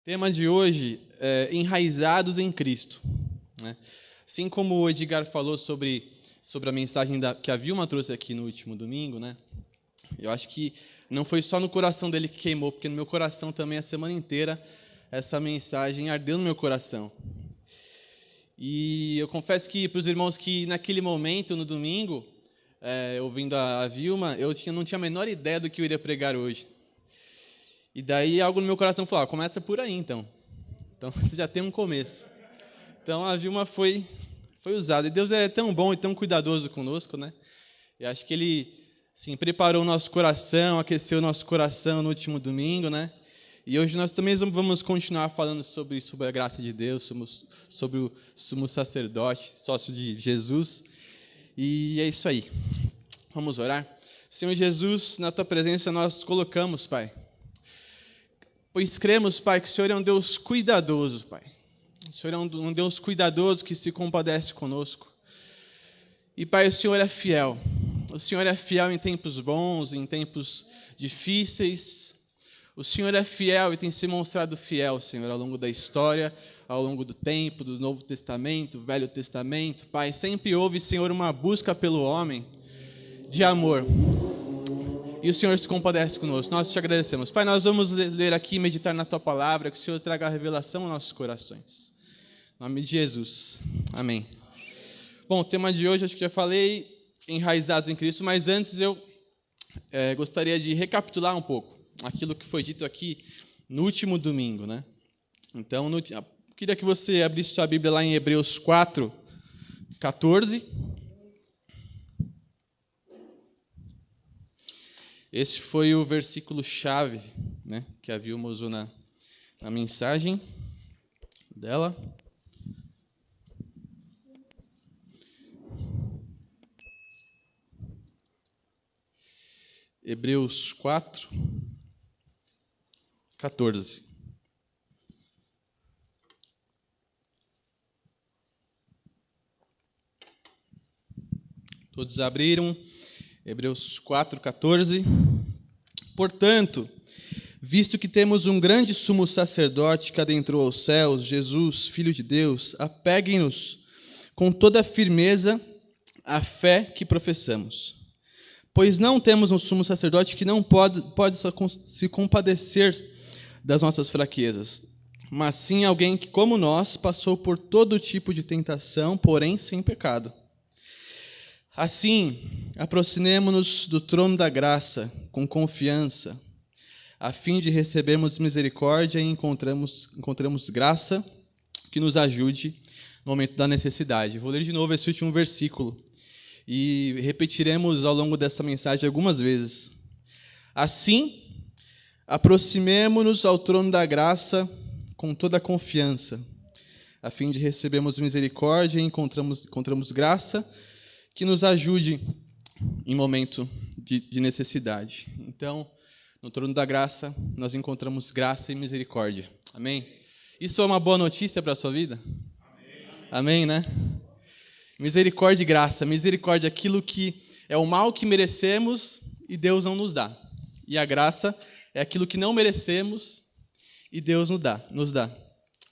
Tema de hoje é Enraizados em Cristo, né? Assim como o Edgar falou sobre a mensagem que a Vilma trouxe aqui no último domingo, né? Eu acho que não foi só no coração dele que queimou, porque no meu coração também a semana inteira essa mensagem ardeu no meu coração. E eu confesso que para os irmãos que naquele momento, no domingo, ouvindo a Vilma, não tinha a menor ideia do que eu iria pregar hoje. E daí algo no meu coração falou, começa por aí então. Então você já tem um começo. Então a Vilma foi usada. E Deus é tão bom e tão cuidadoso conosco, né? Eu acho que Ele preparou o nosso coração, aqueceu o nosso coração no último domingo, né? E hoje nós também vamos continuar falando sobre a graça de Deus, sobre o sumo sacerdote, sócio de Jesus. E é isso aí. Vamos orar? Senhor Jesus, na Tua presença nós colocamos, Pai. Pois cremos, Pai, que o Senhor é um Deus cuidadoso, Pai. O Senhor é um Deus cuidadoso que se compadece conosco. E, Pai, o Senhor é fiel. O Senhor é fiel em tempos bons, em tempos difíceis. O Senhor é fiel e tem se mostrado fiel, Senhor, ao longo da história, ao longo do tempo, do Novo Testamento, Velho Testamento. Pai, sempre houve, Senhor, uma busca pelo homem de amor. E o Senhor se compadece conosco. Nós te agradecemos. Pai, nós vamos ler aqui e meditar na Tua palavra, que o Senhor traga a revelação aos nossos corações. Em nome de Jesus. Amém. Bom, o tema de hoje, acho que já falei, enraizados em Cristo, mas antes eu gostaria de recapitular um pouco aquilo que foi dito aqui no último domingo, né? Então, eu queria que você abrisse sua Bíblia lá em Hebreus 4, 14. Esse foi o versículo-chave, né, que a Vilma usou na mensagem dela. Hebreus 4, 14. Todos abriram? Hebreus 4, 14. Portanto, visto que temos um grande sumo sacerdote que adentrou aos céus, Jesus, Filho de Deus, apeguem-nos com toda a firmeza à fé que professamos. Pois não temos um sumo sacerdote que não pode se compadecer das nossas fraquezas, mas sim alguém que, como nós, passou por todo tipo de tentação, porém sem pecado. Assim, aproximemo-nos do trono da graça com confiança, a fim de recebermos misericórdia e encontramos graça que nos ajude no momento da necessidade. Vou ler de novo esse último versículo e repetiremos ao longo dessa mensagem algumas vezes. Assim, aproximemo-nos ao trono da graça com toda a confiança, a fim de recebermos misericórdia e encontramos graça que nos ajude em momento de necessidade. Então, no trono da graça, nós encontramos graça e misericórdia. Amém? Isso é uma boa notícia para a sua vida? Amém, né? Misericórdia e graça. Misericórdia é aquilo que é o mal que merecemos e Deus não nos dá. E a graça é aquilo que não merecemos e Deus nos dá.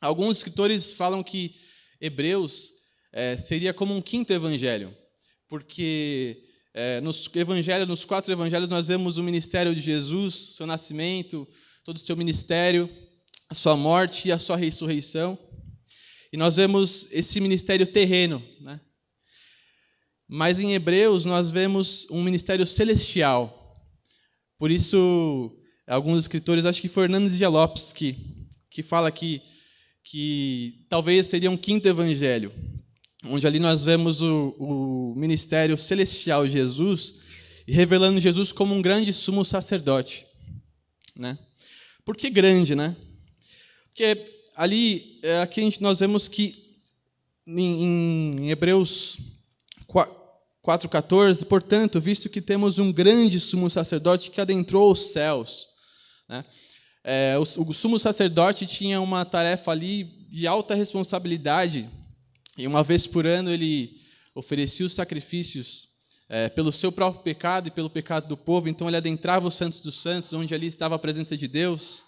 Alguns escritores falam que Hebreus seria como um quinto evangelho. Porque nos 4 evangelhos nós vemos o ministério de Jesus, seu nascimento, todo o seu ministério, a sua morte e a sua ressurreição. E nós vemos esse ministério terreno, né? Mas em Hebreus nós vemos um ministério celestial. Por isso, alguns escritores, acho que foi Hernandes de Lopes, que fala que talvez seria um quinto evangelho, onde ali nós vemos o ministério celestial de Jesus, revelando Jesus como um grande sumo sacerdote, né? Por que grande, né? Porque aqui nós vemos que em Hebreus 4,14, portanto, visto que temos um grande sumo sacerdote que adentrou os céus, né? O sumo sacerdote tinha uma tarefa ali de alta responsabilidade. E uma vez por ano ele oferecia os sacrifícios pelo seu próprio pecado e pelo pecado do povo. Então ele adentrava os santos dos santos, onde ali estava a presença de Deus.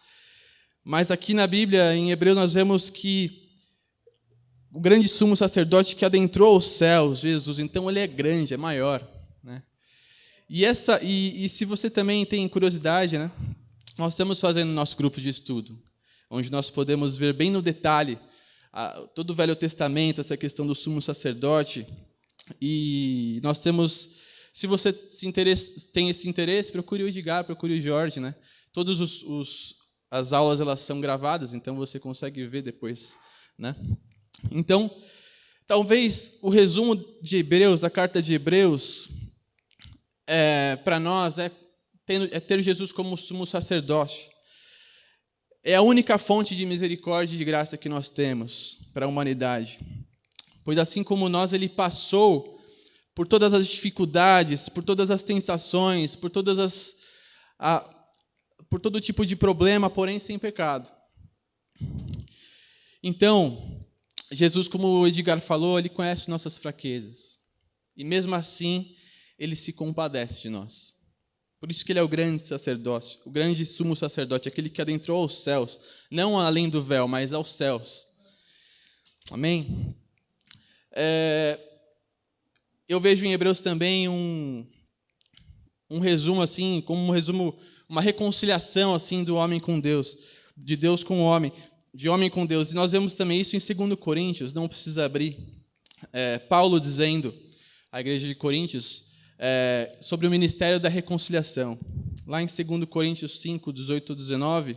Mas aqui na Bíblia, em Hebreus, nós vemos que o grande sumo sacerdote que adentrou os céus, Jesus, então ele é grande, é maior, né? E se você também tem curiosidade, né? Nós estamos fazendo nosso grupo de estudo, onde nós podemos ver bem no detalhe todo o Velho Testamento, essa questão do sumo sacerdote. E nós temos, se você tem esse interesse, procure o Edgar, procure o Jorge, né? Todas as aulas elas são gravadas, então você consegue ver depois, né? Então, talvez o resumo de Hebreus, da carta de Hebreus, para nós é ter Jesus como sumo sacerdote. É a única fonte de misericórdia e de graça que nós temos para a humanidade. Pois assim como nós, ele passou por todas as dificuldades, por todas as tentações, por todo tipo de problema, porém sem pecado. Então, Jesus, como o Edgar falou, ele conhece nossas fraquezas. E mesmo assim, ele se compadece de nós. Por isso que ele é o grande sacerdote, o grande sumo sacerdote, aquele que adentrou aos céus, não além do véu, mas aos céus. Amém? Eu vejo em Hebreus também um resumo assim, como um resumo, uma reconciliação assim do homem com Deus, de Deus com o homem, de homem com Deus. E nós vemos também isso em 2 Coríntios, não precisa abrir. Paulo dizendo à igreja de Coríntios sobre o ministério da reconciliação. Lá em 2 Coríntios 5, 18 e 19,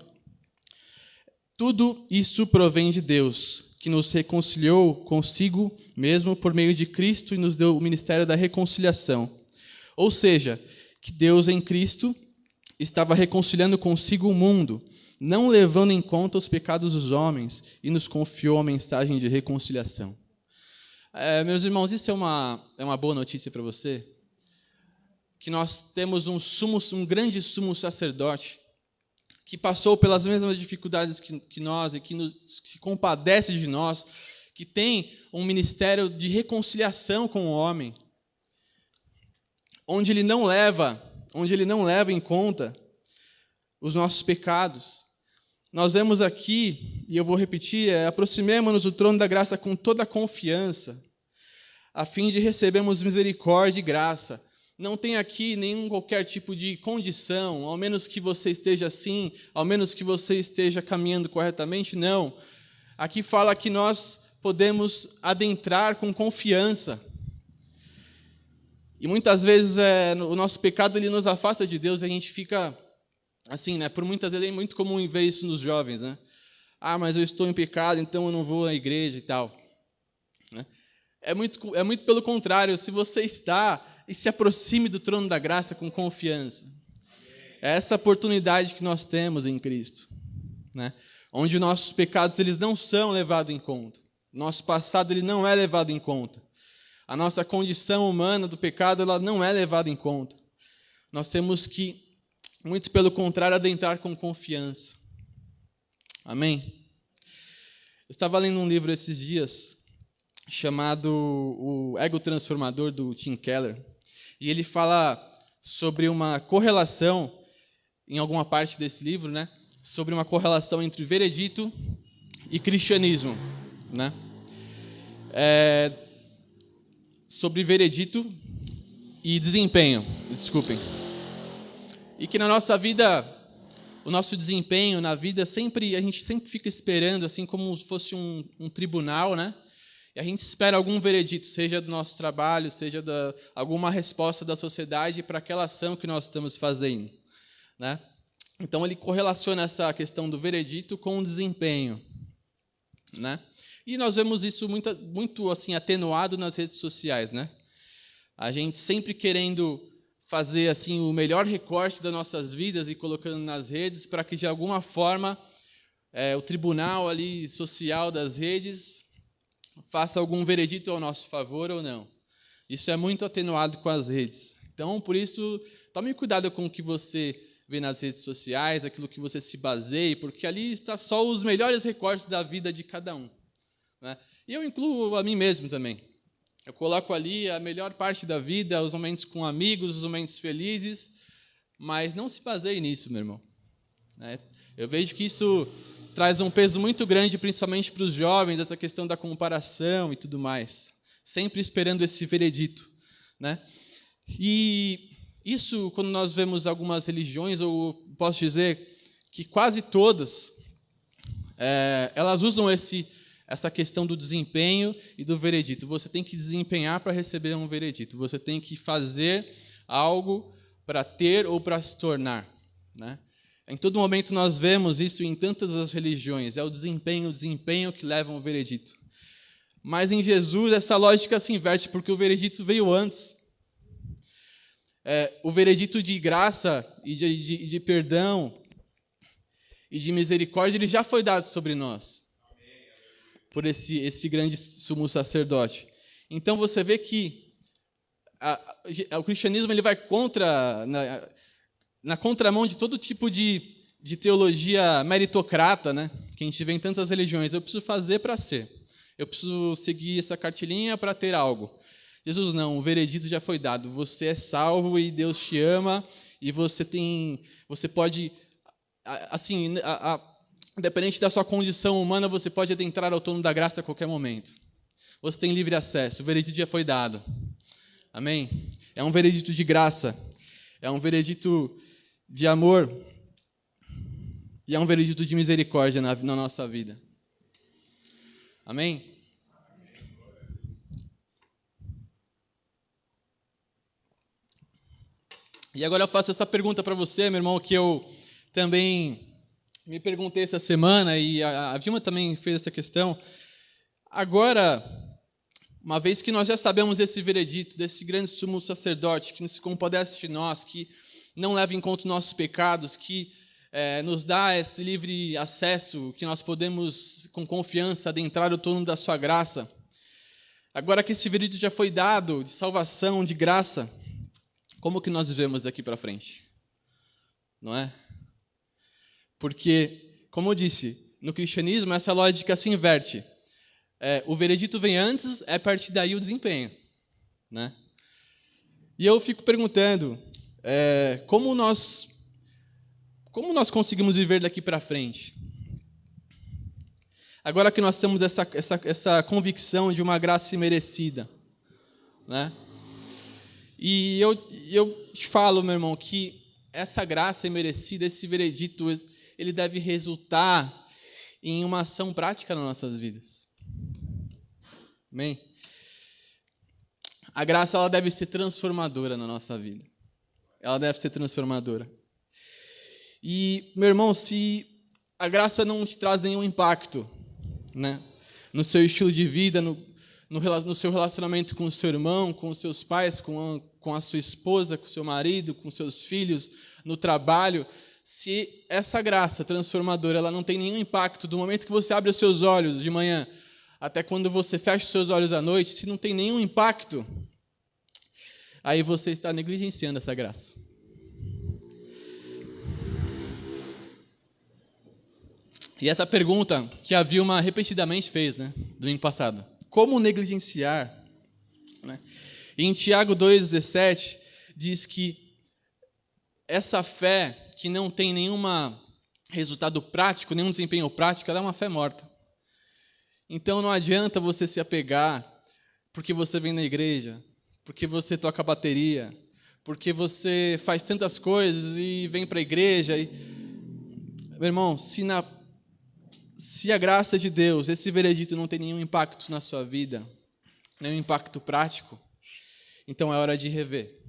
tudo isso provém de Deus, que nos reconciliou consigo mesmo por meio de Cristo e nos deu o ministério da reconciliação. Ou seja, que Deus em Cristo estava reconciliando consigo o mundo, não levando em conta os pecados dos homens, e nos confiou a mensagem de reconciliação. Meus irmãos, isso é uma boa notícia para você? Que nós temos um grande sumo sacerdote que passou pelas mesmas dificuldades que nós e que se compadece de nós, que tem um ministério de reconciliação com o homem, onde ele não leva em conta os nossos pecados. Nós vemos aqui, e eu vou repetir, aproximemo-nos do trono da graça com toda a confiança, a fim de recebermos misericórdia e graça. Não tem aqui qualquer tipo de condição, ao menos que você esteja assim, ao menos que você esteja caminhando corretamente, não. Aqui fala que nós podemos adentrar com confiança. E muitas vezes o nosso pecado ele nos afasta de Deus e a gente fica assim, né? Por muitas vezes é muito comum ver isso nos jovens, né? Mas eu estou em pecado, então eu não vou à igreja e tal. Né? É muito pelo contrário, se você está e se aproxime do trono da graça com confiança. É essa oportunidade que nós temos em Cristo, né? Onde nossos pecados eles não são levados em conta. Nosso passado ele não é levado em conta. A nossa condição humana do pecado ela não é levada em conta. Nós temos que, muito pelo contrário, adentrar com confiança. Amém? Eu estava lendo um livro esses dias chamado O Ego Transformador, do Tim Keller. E ele fala sobre uma correlação, em alguma parte desse livro, né? Sobre uma correlação entre veredito e cristianismo, né? Sobre veredito e desempenho, desculpem. E que na nossa vida, o nosso desempenho na vida, a gente sempre fica esperando, assim como se fosse um tribunal, né? E a gente espera algum veredito, seja do nosso trabalho, seja alguma resposta da sociedade para aquela ação que nós estamos fazendo, né? Então ele correlaciona essa questão do veredito com o desempenho, né? E nós vemos isso muito assim atenuado nas redes sociais, né? A gente sempre querendo fazer assim o melhor recorte das nossas vidas e colocando nas redes para que de alguma forma o tribunal ali social das redes faça algum veredito ao nosso favor ou não. Isso é muito atenuado com as redes. Então, por isso, tome cuidado com o que você vê nas redes sociais, aquilo que você se baseia, porque ali está só os melhores recortes da vida de cada um, né? E eu incluo a mim mesmo também. Eu coloco ali a melhor parte da vida, os momentos com amigos, os momentos felizes, mas não se baseie nisso, meu irmão. Eu vejo que isso traz um peso muito grande, principalmente para os jovens, essa questão da comparação e tudo mais. Sempre esperando esse veredito, né? E isso, quando nós vemos algumas religiões, ou posso dizer que quase todas, elas usam essa questão do desempenho e do veredito. Você tem que desempenhar para receber um veredito. Você tem que fazer algo para ter ou para se tornar, né? Em todo momento nós vemos isso em tantas as religiões. É o desempenho que leva ao veredito. Mas em Jesus essa lógica se inverte, porque o veredito veio antes. O veredito de graça e de perdão e de misericórdia, ele já foi dado sobre nós por esse grande sumo sacerdote. Então você vê que o cristianismo ele vai na contramão de todo tipo de teologia meritocrata, né? Que a gente vê em tantas religiões. Eu preciso fazer para ser. Eu preciso seguir essa cartilinha para ter algo. Jesus não, o veredito já foi dado. Você é salvo e Deus te ama e você pode, assim, independente da sua condição humana, você pode adentrar ao trono da graça a qualquer momento. Você tem livre acesso. O veredito já foi dado. Amém? É um veredito de graça. É um veredito de amor. E é um veredito de misericórdia na nossa vida. Amém? E agora eu faço essa pergunta para você, meu irmão, que eu também me perguntei essa semana, e a Vilma também fez essa questão. Agora, uma vez que nós já sabemos esse veredito, desse grande sumo sacerdote, que se compadece de nós, que não leva em conta os nossos pecados, que nos dá esse livre acesso, que nós podemos, com confiança, adentrar o trono da sua graça. Agora que esse veredito já foi dado, de salvação, de graça, como que nós vivemos daqui para frente? Não é? Porque, como eu disse, no cristianismo essa lógica se inverte. O veredito vem antes, a partir daí o desempenho, né? E eu fico perguntando, como nós conseguimos viver daqui para frente? Agora que nós temos essa convicção de uma graça imerecida, né? E eu te falo, meu irmão, que essa graça imerecida, esse veredito, ele deve resultar em uma ação prática nas nossas vidas. Amém? A graça ela deve ser transformadora na nossa vida. Ela deve ser transformadora. E, meu irmão, se a graça não te traz nenhum impacto, né, no seu estilo de vida, no seu relacionamento com o seu irmão, com os seus pais, com a sua esposa, com o seu marido, com os seus filhos, no trabalho, se essa graça transformadora ela não tem nenhum impacto do momento que você abre os seus olhos de manhã até quando você fecha os seus olhos à noite, se não tem nenhum impacto, aí você está negligenciando essa graça. E essa pergunta que a Vilma repetidamente fez, né, domingo passado. Como negligenciar? Né? E em Tiago 2,17 diz que essa fé que não tem nenhum resultado prático, nenhum desempenho prático, ela é uma fé morta. Então não adianta você se apegar porque você vem na igreja, porque você toca bateria, porque você faz tantas coisas e vem para a igreja. Meu irmão, se a graça de Deus, esse veredito não tem nenhum impacto na sua vida, nenhum impacto prático, então é hora de rever.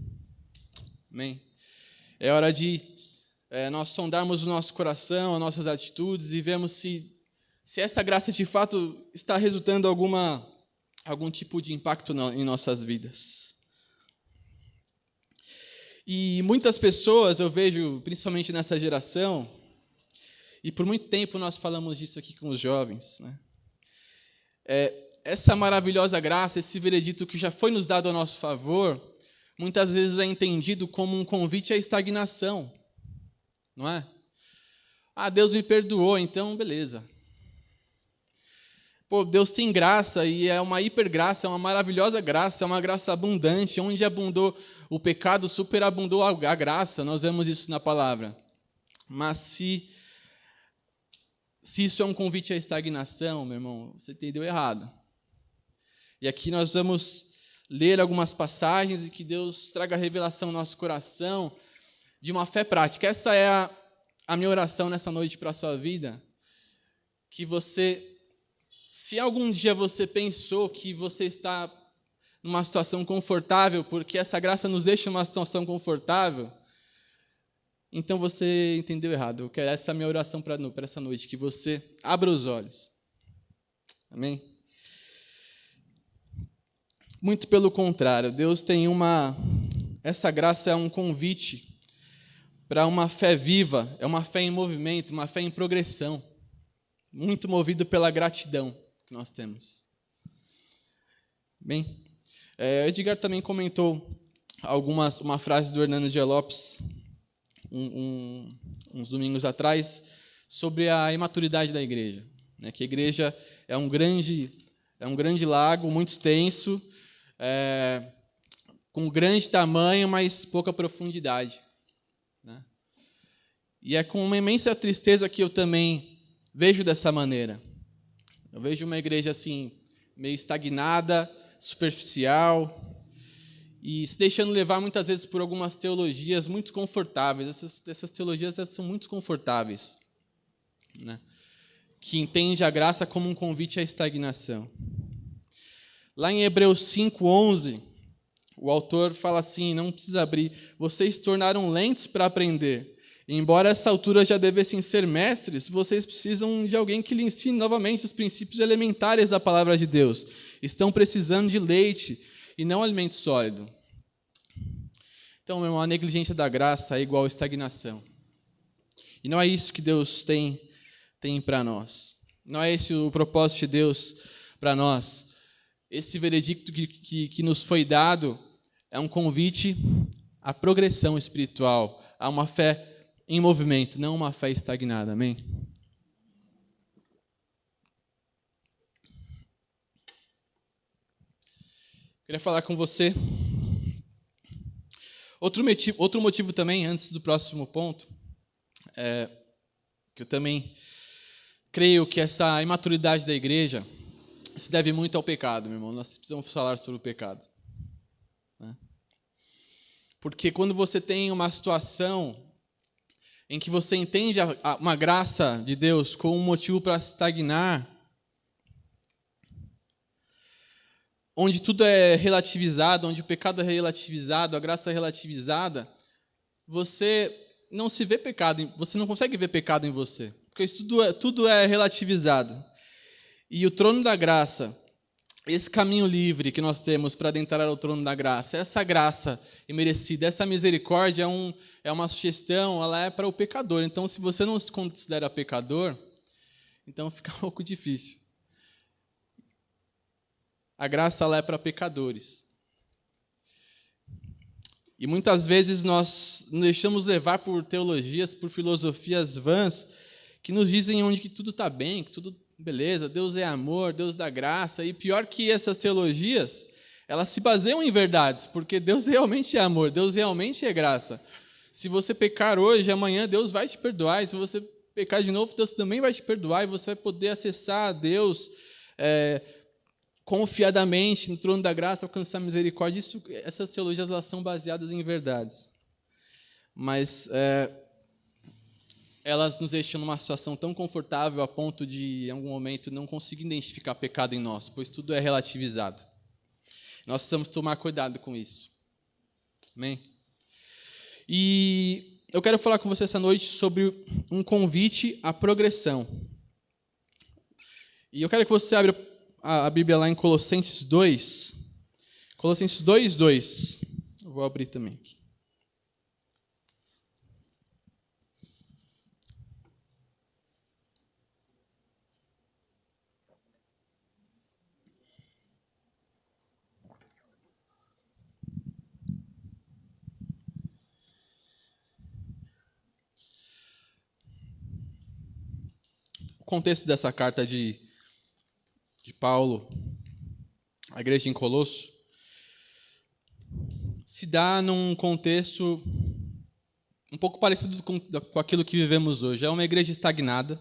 Amém? É hora de nós sondarmos o nosso coração, as nossas atitudes e vermos se essa graça de fato está resultando algum tipo de impacto em nossas vidas. E muitas pessoas, eu vejo, principalmente nessa geração, e por muito tempo nós falamos disso aqui com os jovens, né? Essa maravilhosa graça, esse veredito que já foi nos dado a nosso favor, muitas vezes é entendido como um convite à estagnação, não é? Deus me perdoou, então beleza. Deus tem graça e é uma hipergraça, é uma maravilhosa graça, é uma graça abundante, onde abundou o pecado, superabundou a graça, nós vemos isso na palavra. Mas se se isso é um convite à estagnação, meu irmão, você entendeu errado. E aqui nós vamos ler algumas passagens e que Deus traga revelação no nosso coração de uma fé prática. Essa é a minha oração nessa noite para a sua vida. Que você, se algum dia você pensou que você está numa situação confortável, porque essa graça nos deixa numa situação confortável, então você entendeu errado. Essa é a minha oração para essa noite, que você abra os olhos. Amém? Muito pelo contrário, Deus tem essa graça é um convite para uma fé viva, é uma fé em movimento, uma fé em progressão, muito movido pela gratidão que nós temos. Bem, Edgar também comentou uma frase do Hernando de Lopes, uns domingos atrás, sobre a imaturidade da igreja, né? Que a igreja é um grande lago, muito extenso, com grande tamanho, mas pouca profundidade, né? E é com uma imensa tristeza que eu também vejo dessa maneira. Eu vejo uma igreja assim, meio estagnada, superficial, e se deixando levar muitas vezes por algumas teologias muito confortáveis. Essas teologias são muito confortáveis, né? Que entende a graça como um convite à estagnação. Lá em Hebreus 5:11, o autor fala assim, não precisa abrir: vocês se tornaram lentos para aprender. Embora a essa altura já devessem ser mestres, vocês precisam de alguém que lhe ensine novamente os princípios elementares da palavra de Deus. Estão precisando de leite e não alimento sólido. Então, meu irmão, a negligência da graça é igual à estagnação. E não é isso que Deus tem para nós. Não é esse o propósito de Deus para nós. Esse veredicto que nos foi dado é um convite à progressão espiritual, a uma fé em movimento, não uma fé estagnada. Amém? Queria falar com você. Outro motivo também, antes do próximo ponto, que eu também creio que essa imaturidade da igreja se deve muito ao pecado, meu irmão. Nós precisamos falar sobre o pecado, né? Porque quando você tem uma situação em que você entende uma graça de Deus como um motivo para estagnar, onde tudo é relativizado, onde o pecado é relativizado, a graça é relativizada, você não se vê pecado, você não consegue ver pecado em você, porque isso tudo é relativizado. E o trono da graça, esse caminho livre que nós temos para adentrar ao trono da graça, essa graça imerecida, essa misericórdia é uma sugestão, ela é para o pecador. Então, se você não se considera pecador, então fica um pouco difícil. A graça ela é para pecadores. E muitas vezes nós nos deixamos levar por teologias, por filosofias vãs, que nos dizem onde que tudo está bem, que tudo beleza, Deus é amor, Deus dá graça. E pior que essas teologias, elas se baseiam em verdades, porque Deus realmente é amor, Deus realmente é graça. Se você pecar hoje, amanhã Deus vai te perdoar. E se você pecar de novo, Deus também vai te perdoar. E você vai poder acessar a Deus confiadamente no trono da graça, alcançar misericórdia. Essas teologias elas são baseadas em verdades. Mas elas nos deixam numa situação tão confortável a ponto de, em algum momento, não conseguir identificar pecado em nós, pois tudo é relativizado. Nós precisamos tomar cuidado com isso. Amém? E eu quero falar com você essa noite sobre um convite à progressão. E eu quero que você abra a Bíblia lá em Colossenses 2. Colossenses 2:2. Eu vou abrir também aqui. O contexto dessa carta de Paulo à igreja em Colosso se dá num contexto um pouco parecido com aquilo que vivemos hoje. É uma igreja estagnada,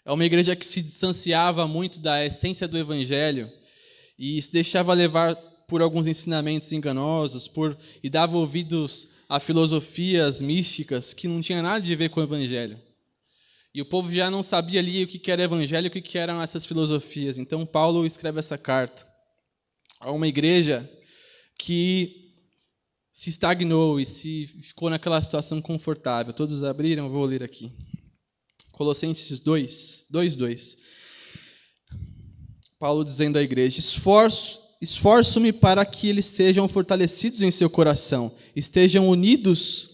É uma igreja que se distanciava muito da essência do evangelho e se deixava levar por alguns ensinamentos enganosos, e dava ouvidos a filosofias místicas que não tinham nada a ver com o evangelho. E o povo já não sabia ali o que era evangelho e o que eram essas filosofias. Então Paulo escreve essa carta a uma igreja que se estagnou e ficou naquela situação confortável. Todos abriram? Eu vou ler aqui. Colossenses 2:2. Paulo dizendo à igreja: Esforço-me para que eles sejam fortalecidos em seu coração, estejam unidos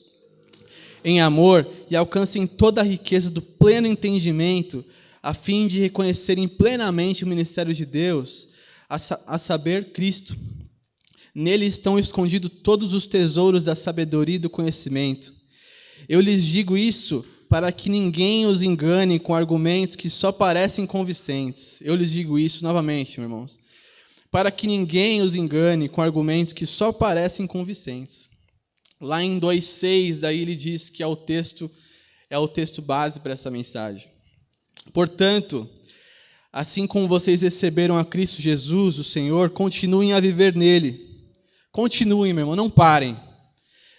em amor e alcancem toda a riqueza do pleno entendimento, a fim de reconhecerem plenamente o ministério de Deus, a saber, Cristo. Nele estão escondidos todos os tesouros da sabedoria e do conhecimento. Eu lhes digo isso para que ninguém os engane com argumentos que só parecem convincentes. Eu lhes digo isso novamente, meus irmãos. Para que ninguém os engane com argumentos que só parecem convincentes. Lá em 2:6, daí ele diz que é o texto base para essa mensagem. Portanto, assim como vocês receberam a Cristo Jesus, o Senhor, continuem a viver nele. Continuem, meu irmão, não parem.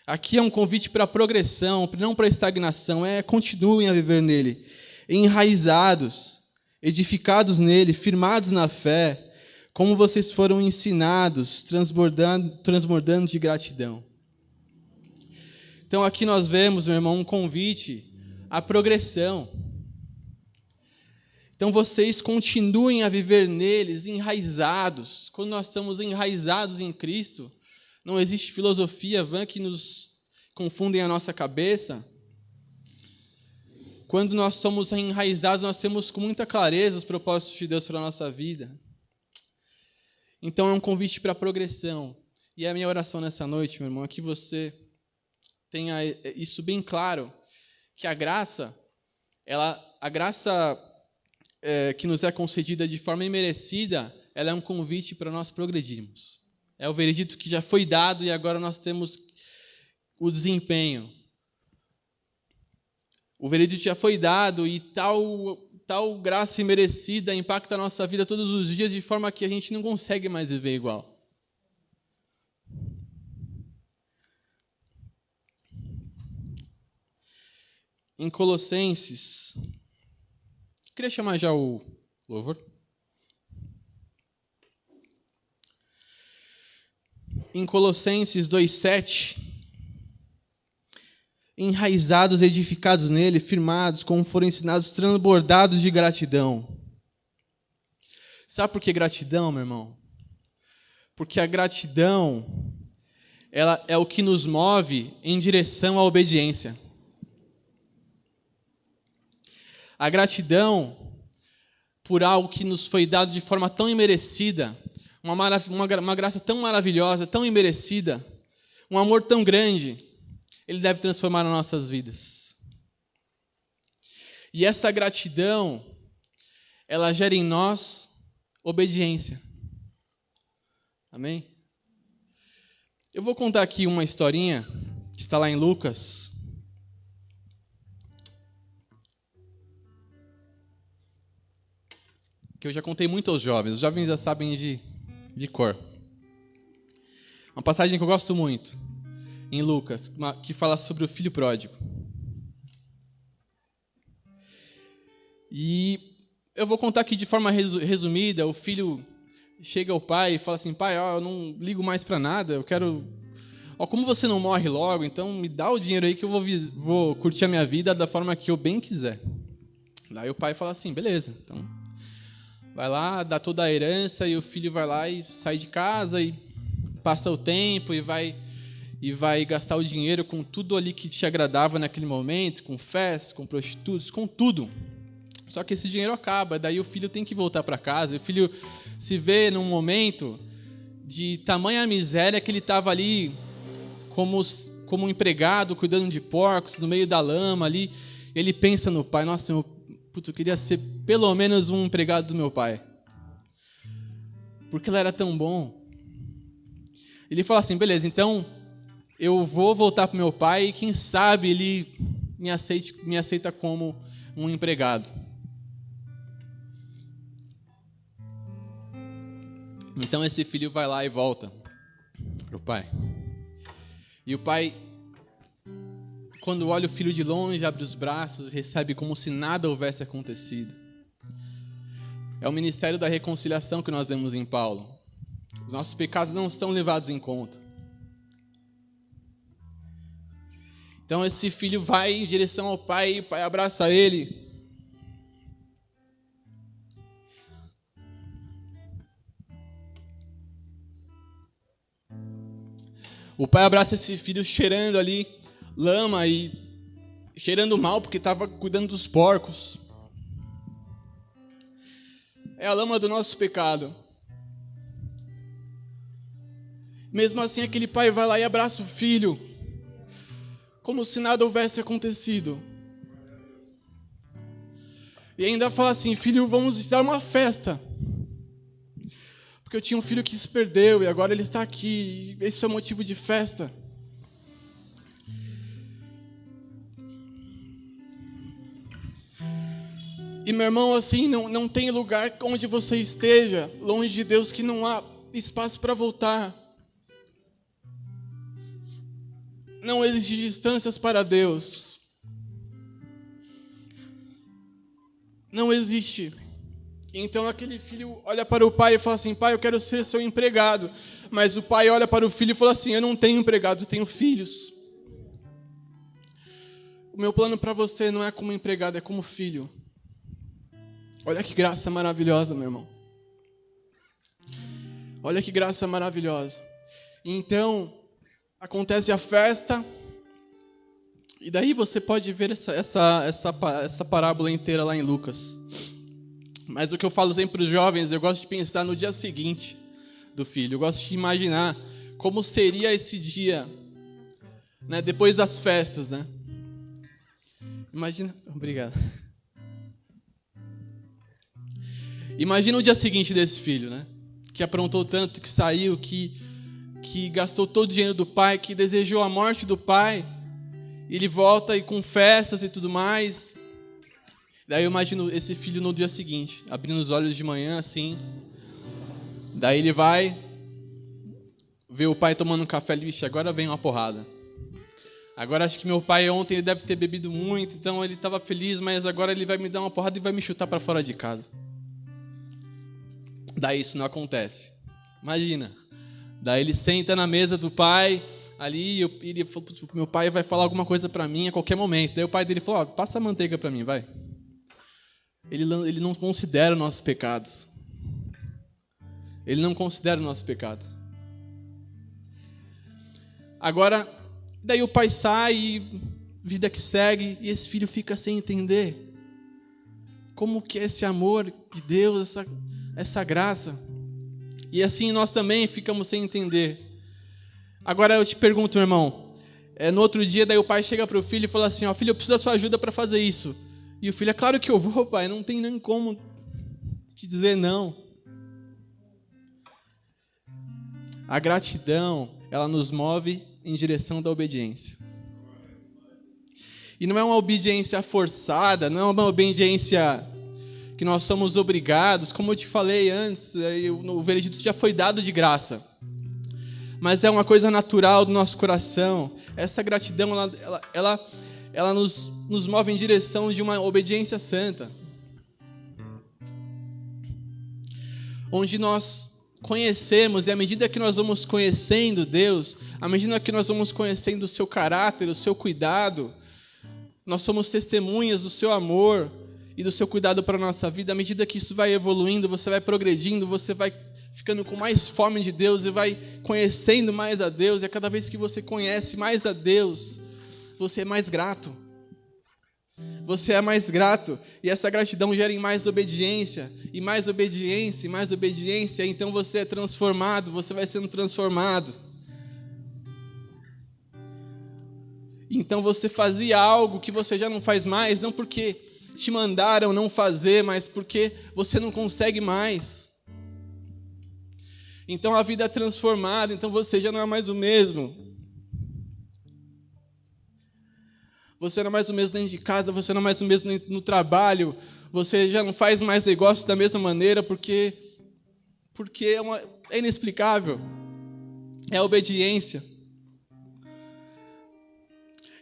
Aqui é um convite para progressão, não para estagnação. Continuem a viver nele. Enraizados, edificados nele, firmados na fé, como vocês foram ensinados, transbordando de gratidão. Então aqui nós vemos, meu irmão, um convite à progressão. Então vocês continuem a viver neles, enraizados. Quando nós estamos enraizados em Cristo, não existe filosofia vã que nos confundem a nossa cabeça. Quando nós somos enraizados, nós temos com muita clareza os propósitos de Deus para a nossa vida. Então é um convite para a progressão. E a minha oração nessa noite, meu irmão, é que você tenha isso bem claro, que a graça que nos é concedida de forma imerecida, ela é um convite para nós progredirmos. É o veredito que já foi dado e agora nós temos o desempenho. O veredito já foi dado e tal graça imerecida impacta a nossa vida todos os dias de forma que a gente não consegue mais viver igual. Em Colossenses, queria chamar já o louvor. Em Colossenses 2:7, enraizados, edificados nele, firmados, como foram ensinados, transbordados de gratidão. Sabe por que gratidão, meu irmão? Porque a gratidão, ela é o que nos move em direção à obediência. A gratidão por algo que nos foi dado de forma tão imerecida, uma graça tão maravilhosa, tão imerecida, um amor tão grande, ele deve transformar as nossas vidas. E essa gratidão, ela gera em nós obediência. Amém? Eu vou contar aqui uma historinha que está lá em Lucas. Que eu já contei muito aos jovens. Os jovens já sabem de cor. Uma passagem que eu gosto muito, em Lucas, que fala sobre o filho pródigo. E eu vou contar aqui de forma resumida. O filho chega ao pai e fala assim: pai, eu não ligo mais para nada, eu quero... como você não morre logo, então me dá o dinheiro aí que eu vou curtir a minha vida da forma que eu bem quiser. Daí o pai fala assim: beleza, então vai lá, dá toda a herança, e o filho vai lá e sai de casa e passa o tempo e vai gastar o dinheiro com tudo ali que te agradava naquele momento, com festas, com prostitutas, com tudo. Só que esse dinheiro acaba, daí o filho tem que voltar para casa, e o filho se vê num momento de tamanha miséria que ele estava ali como um empregado, cuidando de porcos, no meio da lama ali. Ele pensa no pai: nossa, eu queria ser pelo menos um empregado do meu pai, porque ele era tão bom. Ele fala assim: beleza, então eu vou voltar para o meu pai e quem sabe ele me aceita como um empregado. Então esse filho vai lá e volta pro pai. E o pai, quando olha o filho de longe, abre os braços e recebe como se nada houvesse acontecido. É o ministério da reconciliação que nós vemos em Paulo. Os nossos pecados não são levados em conta. Então esse filho vai em direção ao pai e o pai abraça ele. O pai abraça esse filho cheirando ali lama e cheirando mal porque estava cuidando dos porcos. É a lama do nosso pecado. Mesmo assim, aquele pai vai lá e abraça o filho, como se nada houvesse acontecido. E ainda fala assim: filho, vamos dar uma festa. Porque eu tinha um filho que se perdeu e agora ele está aqui. Esse é o motivo de festa. E meu irmão, assim, não tem lugar onde você esteja, longe de Deus, que não há espaço para voltar. Não existem distâncias para Deus. Não existe. Então aquele filho olha para o pai e fala assim: pai, eu quero ser seu empregado. Mas o pai olha para o filho e fala assim: eu não tenho empregado, eu tenho filhos. O meu plano para você não é como empregado, é como filho. Olha que graça maravilhosa, meu irmão. Olha que graça maravilhosa. Então, acontece a festa. E daí você pode ver essa parábola inteira lá em Lucas. Mas o que eu falo sempre para os jovens, eu gosto de pensar no dia seguinte do filho. Eu gosto de imaginar como seria esse dia, né, depois das festas, né? Imagina, obrigado. Imagina o dia seguinte desse filho, né? Que aprontou tanto, que saiu, que gastou todo o dinheiro do pai, que desejou a morte do pai. Ele volta e com festas e tudo mais. Daí eu imagino esse filho no dia seguinte, abrindo os olhos de manhã assim. Daí ele vai ver o pai tomando um café. Vixe, agora vem uma porrada. Agora acho que meu pai ontem ele deve ter bebido muito, então ele estava feliz, mas agora ele vai me dar uma porrada e vai me chutar para fora de casa. Daí isso não acontece. Imagina. Daí ele senta na mesa do pai ali, e ele falou: meu pai vai falar alguma coisa para mim a qualquer momento. Daí o pai dele falou: passa a manteiga para mim, vai. Ele não considera os nossos pecados. Ele não considera os nossos pecados. Agora, daí o pai sai e vida que segue, e esse filho fica sem entender como que é esse amor de Deus, essa graça. E assim nós também ficamos sem entender. Agora eu te pergunto, meu irmão, no outro dia daí o pai chega para o filho e fala assim: ó, filho, eu preciso da sua ajuda para fazer isso. E o filho: é claro que eu vou, pai, não tem nem como te dizer não. A gratidão, ela nos move em direção da obediência. E não é uma obediência forçada, não é uma obediência que nós somos obrigados. Como eu te falei antes, o veredito já foi dado de graça. Mas é uma coisa natural do nosso coração. Essa gratidão, ela nos move em direção de uma obediência santa. Onde nós conhecemos, e à medida que nós vamos conhecendo Deus, à medida que nós vamos conhecendo o seu caráter, o seu cuidado, nós somos testemunhas do seu amor e do seu cuidado para a nossa vida. À medida que isso vai evoluindo, você vai progredindo, você vai ficando com mais fome de Deus e vai conhecendo mais a Deus. E a cada vez que você conhece mais a Deus, você é mais grato. Você é mais grato. E essa gratidão gera em mais obediência. E mais obediência, e mais obediência. Então você é transformado, você vai sendo transformado. Então você fazia algo que você já não faz mais, não porque te mandaram não fazer, mas porque você não consegue mais. Então a vida é transformada, então você já não é mais o mesmo. Você não é mais o mesmo dentro de casa, você não é mais o mesmo no trabalho, você já não faz mais negócio da mesma maneira, porque porque é inexplicável. É a obediência.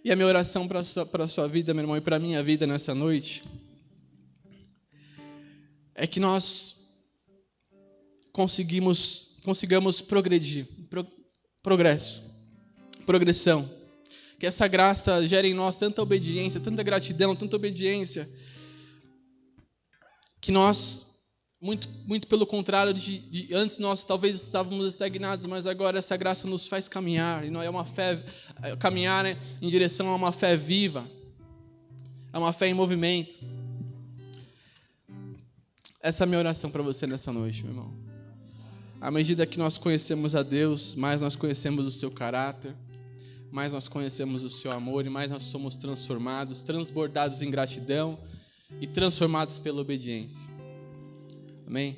E a minha oração para a sua vida, meu irmão, e para a minha vida nessa noite, é que nós consigamos progredir, progressão. Que essa graça gere em nós tanta obediência, tanta gratidão, tanta obediência, que nós, muito pelo contrário de antes nós talvez estávamos estagnados, mas agora essa graça nos faz caminhar, e não é uma fé, caminhar, né, em direção a uma fé viva, a uma fé em movimento. Essa é a minha oração para você nessa noite, meu irmão. À medida que nós conhecemos a Deus, mais nós conhecemos o seu caráter, mais nós conhecemos o seu amor e mais nós somos transformados, transbordados em gratidão e transformados pela obediência. Amém?